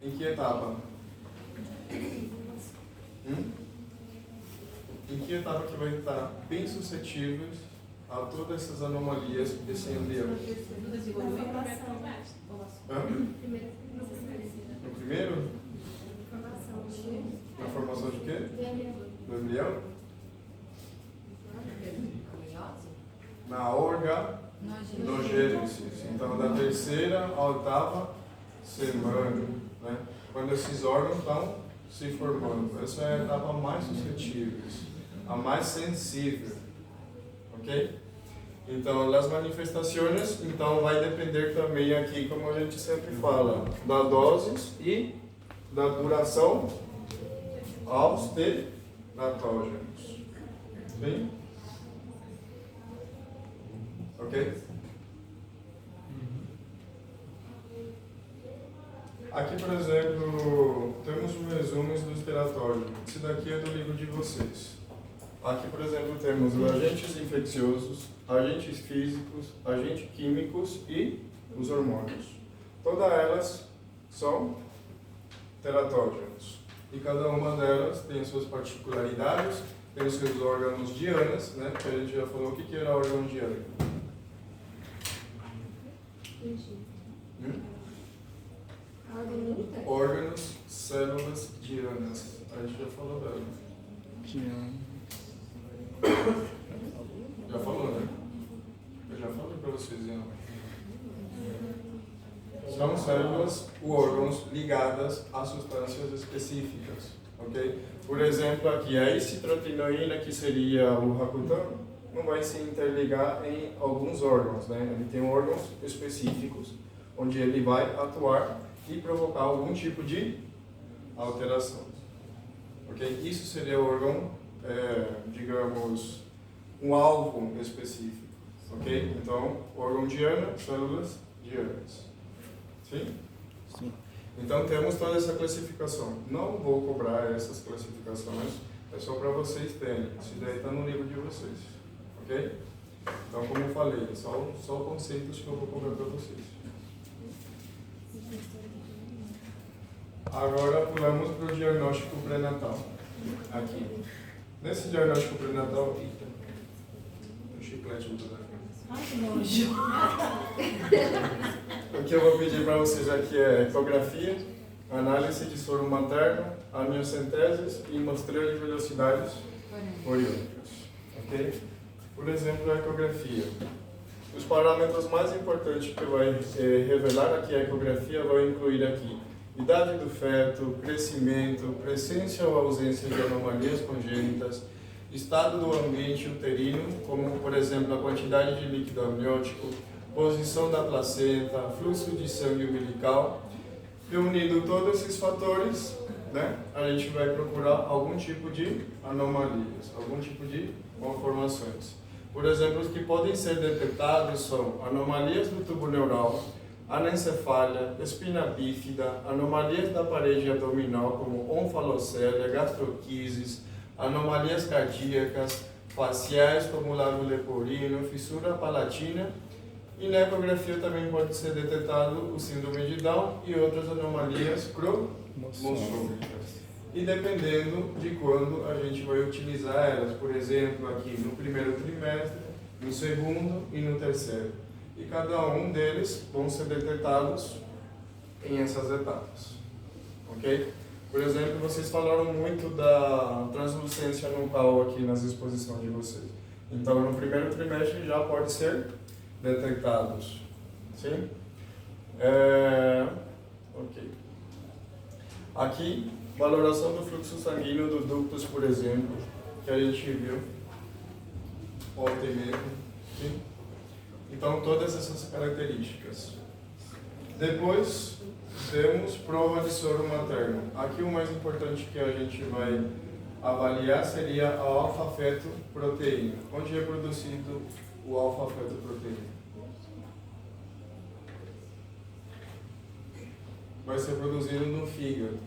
Em que etapa? Em que etapa que vai estar bem suscetíveis a todas essas anomalias desse embrião? No primeiro? Na formação de quê? Do embrião? Na organogênese. Então, da terceira à oitava semana, né? Quando esses órgãos estão se formando. Essa é a etapa mais suscetível, a mais sensível. Ok? Então, as manifestações, então, vai depender também aqui, como a gente sempre fala, da dose e da duração aos teratógenos. Sim? Ok? Aqui, por exemplo, temos um resumo dos teratógenos. Esse daqui é do livro de vocês. Aqui, por exemplo, temos os agentes infecciosos, agentes físicos, agentes químicos e os hormônios. Todas elas são teratógenos. E cada uma delas tem suas particularidades, tem os seus órgãos dianas, né? Que a gente já falou o que era órgão diana. Órgãos, células dianas. A gente já falou dela. Já falou, né? Eu já falei para vocês, né? São células ou órgãos ligadas a substâncias específicas, ok? Por exemplo, aqui a iscitrotinoína, que seria o Rakuten, não vai se interligar em alguns órgãos, né? Ele tem órgãos específicos, onde ele vai atuar e provocar algum tipo de alteração, ok? Isso seria o órgão, digamos, um alvo específico, ok? Então, órgão diana, células dianas. Sim? Sim. Então temos toda essa classificação. Não vou cobrar essas classificações, é só para vocês terem. Isso daí está no livro de vocês. Ok? Então, como eu falei, só conceitos que eu vou cobrar para vocês. Agora pulamos para o diagnóstico pré-natal. Aqui. Nesse diagnóstico pré-natal, o chiclete do telefone. Ai, que nojo. O que eu vou pedir para vocês aqui é ecografia, análise de soro materno, amniocenteses e muestreio de velocidades oriônicas. Ok? Por exemplo, a ecografia. Os parâmetros mais importantes que vai revelar aqui a ecografia vão incluir aqui idade do feto, crescimento, presença ou ausência de anomalias congênitas, estado do ambiente uterino, como por exemplo a quantidade de líquido amniótico, posição da placenta, fluxo de sangue umbilical. Reunindo todos esses fatores, né, a gente vai procurar algum tipo de anomalias, algum tipo de malformações. Por exemplo, os que podem ser detectados são anomalias do tubo neural, anencefália, espina bífida, anomalias da parede abdominal como onfalocélia, gastroquises, anomalias cardíacas, faciais como lábio leporino, fissura palatina, e na ecografia também pode ser detectado o síndrome de Down e outras anomalias cromossômicas. E dependendo de quando a gente vai utilizar elas, por exemplo, aqui no primeiro trimestre, no segundo e no terceiro. E cada um deles vão ser detectados em essas etapas. Ok? Por exemplo, vocês falaram muito da translucência nucal aqui nas exposições de vocês. Então, no primeiro trimestre já pode ser detectados. Sim? Ok. Aqui, valoração do fluxo sanguíneo dos ductos, por exemplo, que a gente viu ontem mesmo. Sim? Então, todas essas características. Depois, temos prova de soro materno. Aqui o mais importante que a gente vai avaliar seria a alfa-fetoproteína. Onde é produzido o alfa-fetoproteína? Vai ser produzido no fígado.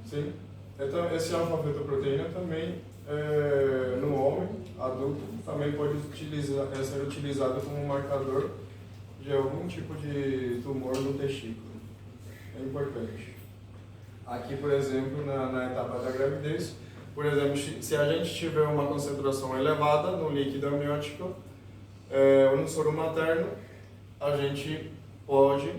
Sim? Então, esse alfa-fetoproteína também, no homem adulto, também pode ser utilizado como marcador de algum tipo de tumor no testículo. É importante. Aqui, por exemplo, na etapa da gravidez, por exemplo, se a gente tiver uma concentração elevada no líquido amniótico ou no soro materno, a gente pode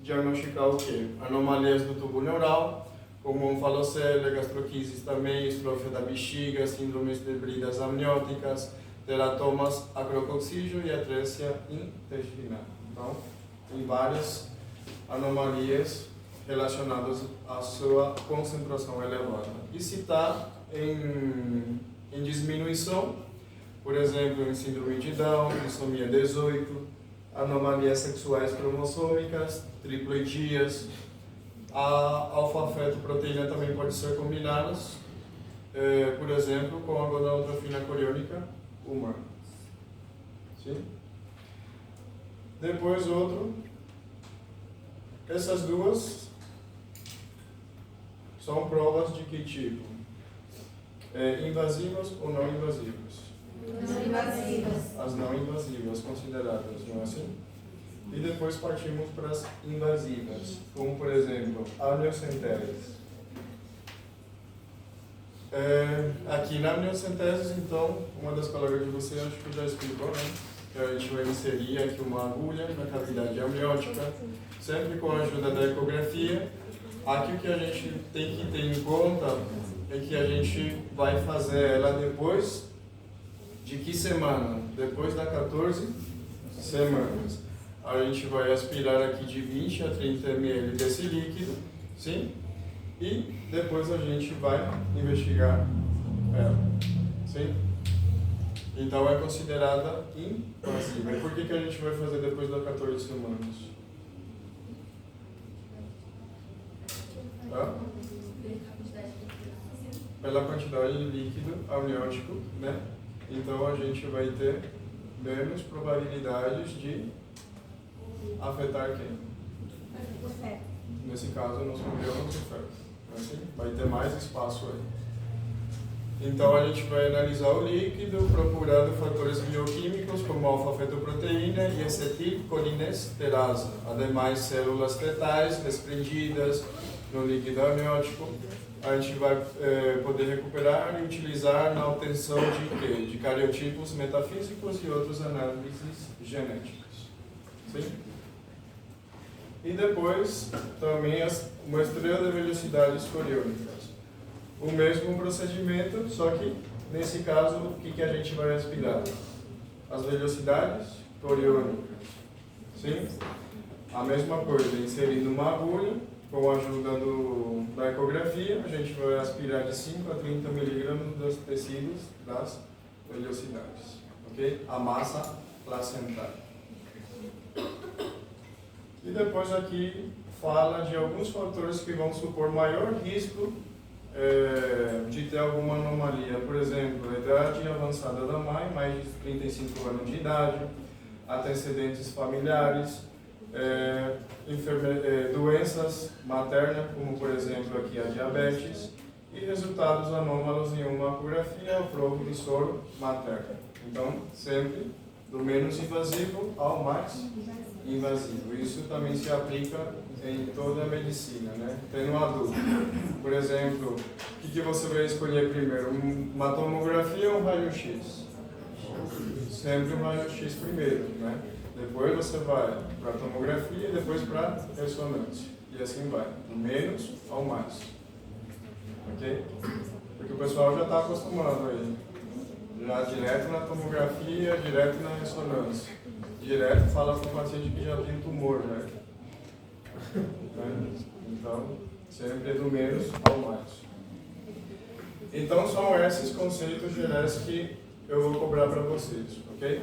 diagnosticar o quê? Anomalias do tubo neural, como onfalocele, gastroquises também, estrofia da bexiga, síndromes de bridas amnióticas, teratomas, acrococcígio e atresia intestinal. Então, tem várias anomalias relacionadas à sua concentração elevada. E se está em diminuição, por exemplo, em síndrome de Down, trissomia 18, anomalias sexuais cromossômicas, triploidias, a alfa-fetoproteína também pode ser combinadas, por exemplo, com a gonadotrofina coriônica humana. Sim? Depois outro, essas duas são provas de que tipo? Invasivas ou não invasivas? Não invasivas. As não invasivas consideradas, não é assim? E depois partimos para as invasivas, como por exemplo, a amniocentese. Aqui na amniocentese, então, uma das colegas de você acho que já explicou, né? Que a gente vai inserir aqui uma agulha na cavidade amniótica, sempre com a ajuda da ecografia. Aqui o que a gente tem que ter em conta é que a gente vai fazer ela depois de que semana? Depois das 14 semanas. A gente vai aspirar aqui de 20 a 30 ml desse líquido, sim? E depois a gente vai investigar ela, sim? Então é considerada invasiva. E por que a gente vai fazer depois das 14 semanas? Tá? Pela quantidade de líquido amniótico, né? Então a gente vai ter menos probabilidades de afetar quem? O feto. Nesse caso, nós vamos o feto. Assim, vai ter mais espaço aí. Então a gente vai analisar o líquido, procurando fatores bioquímicos como alfa-fetoproteína e acetilcolinesterase, ademais células fetais desprendidas no líquido amniótico. A gente vai poder recuperar e utilizar na obtenção de quê? De cariotipos metafísicos e outras análises genéticas. Sim? E depois também as muestreio de velocidades coriônicas. O mesmo procedimento, só que nesse caso o que a gente vai aspirar? As velocidades coriônicas. Sim? A mesma coisa, inserindo uma agulha, com a ajuda da ecografia, a gente vai aspirar de 5 a 30 miligramas dos tecidos das velocidades. Ok? A massa placentária. E depois aqui fala de alguns fatores que vão supor maior risco de ter alguma anomalia. Por exemplo, a idade avançada da mãe, mais de 35 anos de idade, antecedentes familiares, doenças maternas, como por exemplo aqui a diabetes, e resultados anômalos em uma ecografia ou prova de soro materno. Então, sempre do menos invasivo ao mais invasivo. Isso também se aplica em toda a medicina, né? Tendo uma dúvida. Por exemplo, o que você vai escolher primeiro? Uma tomografia ou um raio-x? Sempre um raio-x primeiro, né? Depois você vai para a tomografia e depois para a ressonância. E assim vai, do menos ao mais. Ok? Porque o pessoal já está acostumado aí. Já direto na tomografia, direto na ressonância. Direto fala para o paciente que já tem tumor, né? Então, sempre é do menos ao mais. Então, são esses conceitos gerais que eu vou cobrar para vocês, ok?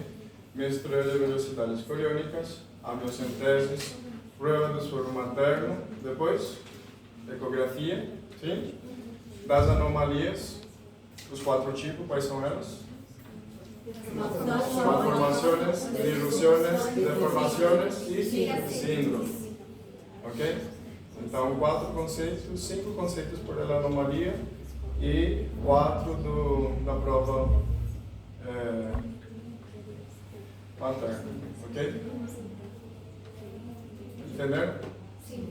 Mistura de velocidades coriônicas, amniocenteses, prova do soro materno, depois, ecografia, sim? Das anomalias, os 4 tipos, quais são elas? Malformaciones, diluciones, deformaciones e síndrome. Ok? Então, 4 conceitos, 5 conceitos por anomalia e 4 da prova materna. Ok? Entenderam? Sim.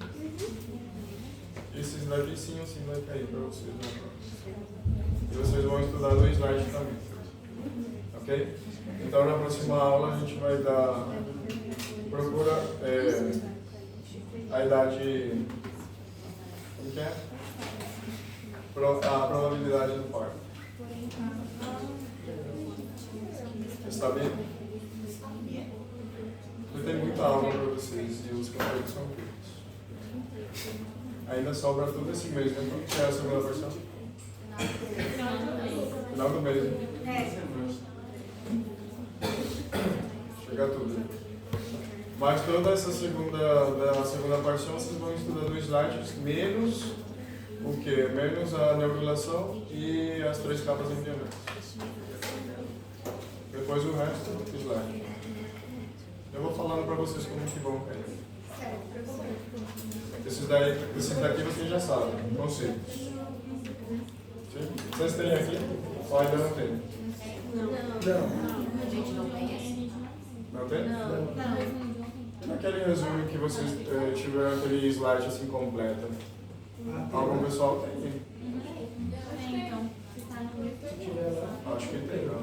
Esses daqui sim vai cair para vocês na prova. E vocês vão estudar no slide também. Ok? Então na próxima aula a gente vai dar. Procura a idade. Como que é? A probabilidade do parto. Está bem? Eu tenho muita aula para vocês e os conteúdos são curtos. Ainda sobra tudo esse mês, né? Quando que é a segunda versão? Final do mês, né? Chega tudo. Mas toda essa segunda parção vocês vão estudar dois slides, menos o quê? Menos a neurulação e as 3 capas embrionárias. Depois o resto do slide. Eu vou falando para vocês como que vão cair. Esses daqui vocês já sabem, conceitos. Sim? Vocês têm aqui? Ou ainda não tem? Não. A gente não conhece. Não tem? Não. Naquele resumo que vocês tiveram aquele slide assim completo. Algum pessoal tem? Então. Acho que tem, não.